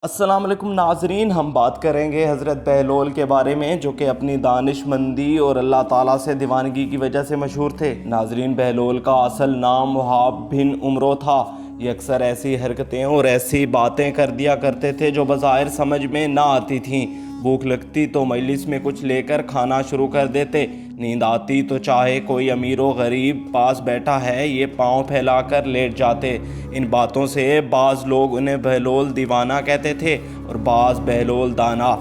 السلام علیکم ناظرین، ہم بات کریں گے حضرت بہلول کے بارے میں، جو کہ اپنی دانش مندی اور اللہ تعالیٰ سے دیوانگی کی وجہ سے مشہور تھے۔ ناظرین، بہلول کا اصل نام وہاب بن عمرو تھا۔ یہ اکثر ایسی حرکتیں اور ایسی باتیں کر دیا کرتے تھے جو بظاہر سمجھ میں نہ آتی تھیں۔ بھوک لگتی تو مجلس میں کچھ لے کر کھانا شروع کر دیتے، نیند آتی تو چاہے کوئی امیر و غریب پاس بیٹھا ہے یہ پاؤں پھیلا کر لیٹ جاتے۔ ان باتوں سے بعض لوگ انہیں بہلول دیوانہ کہتے تھے اور بعض بہلول دانا۔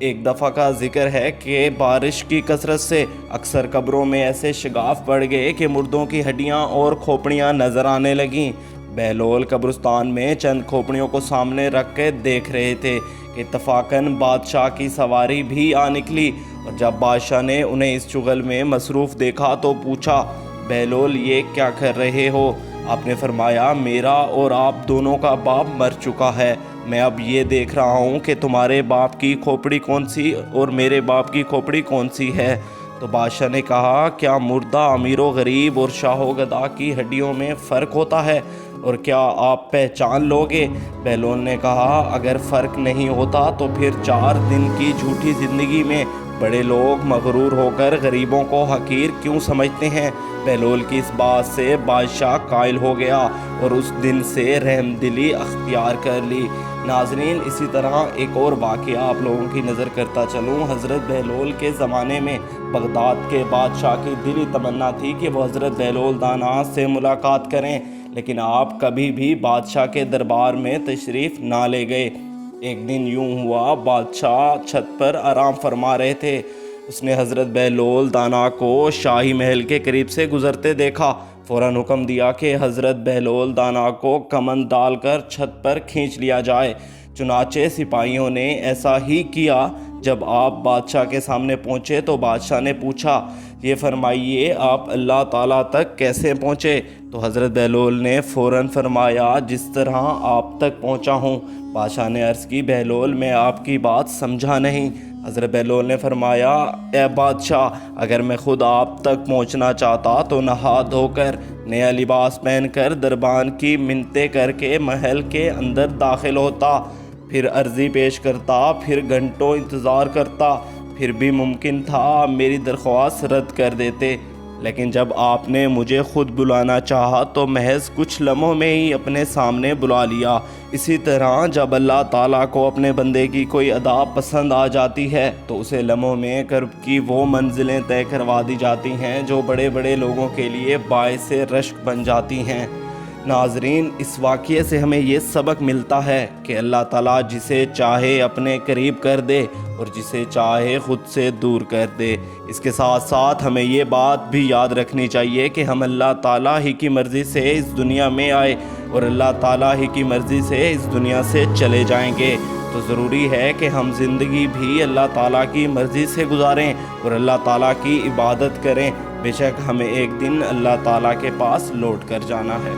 ایک دفعہ کا ذکر ہے کہ بارش کی کثرت سے اکثر قبروں میں ایسے شگاف پڑ گئے کہ مردوں کی ہڈیاں اور کھوپڑیاں نظر آنے لگیں۔ بہلول قبرستان میں چند کھوپڑیوں کو سامنے رکھ کے دیکھ رہے تھے کہ اتفاقاً بادشاہ کی سواری بھی آ نکلی، اور جب بادشاہ نے انہیں اس شغل میں مصروف دیکھا تو پوچھا، بہلول یہ کیا کر رہے ہو؟ آپ نے فرمایا، میرا اور آپ دونوں کا باپ مر چکا ہے، میں اب یہ دیکھ رہا ہوں کہ تمہارے باپ کی کھوپڑی کون سی اور میرے باپ کی کھوپڑی کون سی ہے۔ تو بادشاہ نے کہا، کیا مردہ امیر و غریب اور شاہ و گدا کی ہڈیوں میں فرق ہوتا ہے، اور کیا آپ پہچان لوگے؟ بہلول نے کہا، اگر فرق نہیں ہوتا تو پھر 4 دن کی جھوٹی زندگی میں بڑے لوگ مغرور ہو کر غریبوں کو حقیر کیوں سمجھتے ہیں؟ بہلول کی اس بات سے بادشاہ قائل ہو گیا اور اس دن سے رحم دلی اختیار کر لی۔ ناظرین، اسی طرح ایک اور واقعہ آپ لوگوں کی نظر کرتا چلوں۔ حضرت بہلول کے زمانے میں بغداد کے بادشاہ کی دلی تمنا تھی کہ وہ حضرت بہلول دانا سے ملاقات کریں، لیکن آپ کبھی بھی بادشاہ کے دربار میں تشریف نہ لے گئے۔ ایک دن یوں ہوا، بادشاہ چھت پر آرام فرما رہے تھے، اس نے حضرت بہلول دانا کو شاہی محل کے قریب سے گزرتے دیکھا۔ فوراً حکم دیا کہ حضرت بہلول دانا کو کمند ڈال کر چھت پر کھینچ لیا جائے۔ چنانچہ سپاہیوں نے ایسا ہی کیا۔ جب آپ بادشاہ کے سامنے پہنچے تو بادشاہ نے پوچھا، یہ فرمائیے آپ اللہ تعالیٰ تک کیسے پہنچے؟ تو حضرت بہلول نے فوراً فرمایا، جس طرح آپ تک پہنچا ہوں۔ بادشاہ نے عرض کی، بہلول میں آپ کی بات سمجھا نہیں۔ حضرت بہلول نے فرمایا، اے بادشاہ، اگر میں خود آپ تک پہنچنا چاہتا تو نہا دھو کر، نیا لباس پہن کر، دربان کی منتیں کر کے محل کے اندر داخل ہوتا، پھر عرضی پیش کرتا، پھر گھنٹوں انتظار کرتا، پھر بھی ممکن تھا میری درخواست رد کر دیتے، لیکن جب آپ نے مجھے خود بلانا چاہا تو محض کچھ لمحوں میں ہی اپنے سامنے بلا لیا۔ اسی طرح جب اللہ تعالیٰ کو اپنے بندے کی کوئی ادا پسند آ جاتی ہے تو اسے لمحوں میں قرب کی وہ منزلیں طے کروا دی جاتی ہیں جو بڑے بڑے لوگوں کے لیے باعث رشک بن جاتی ہیں۔ ناظرین، اس واقعے سے ہمیں یہ سبق ملتا ہے کہ اللہ تعالیٰ جسے چاہے اپنے قریب کر دے اور جسے چاہے خود سے دور کر دے۔ اس کے ساتھ ساتھ ہمیں یہ بات بھی یاد رکھنی چاہیے کہ ہم اللہ تعالیٰ ہی کی مرضی سے اس دنیا میں آئے اور اللہ تعالیٰ ہی کی مرضی سے اس دنیا سے چلے جائیں گے۔ تو ضروری ہے کہ ہم زندگی بھی اللہ تعالیٰ کی مرضی سے گزاریں اور اللہ تعالیٰ کی عبادت کریں، بے شک ہمیں ایک دن اللہ تعالیٰ کے پاس لوٹ کر جانا ہے۔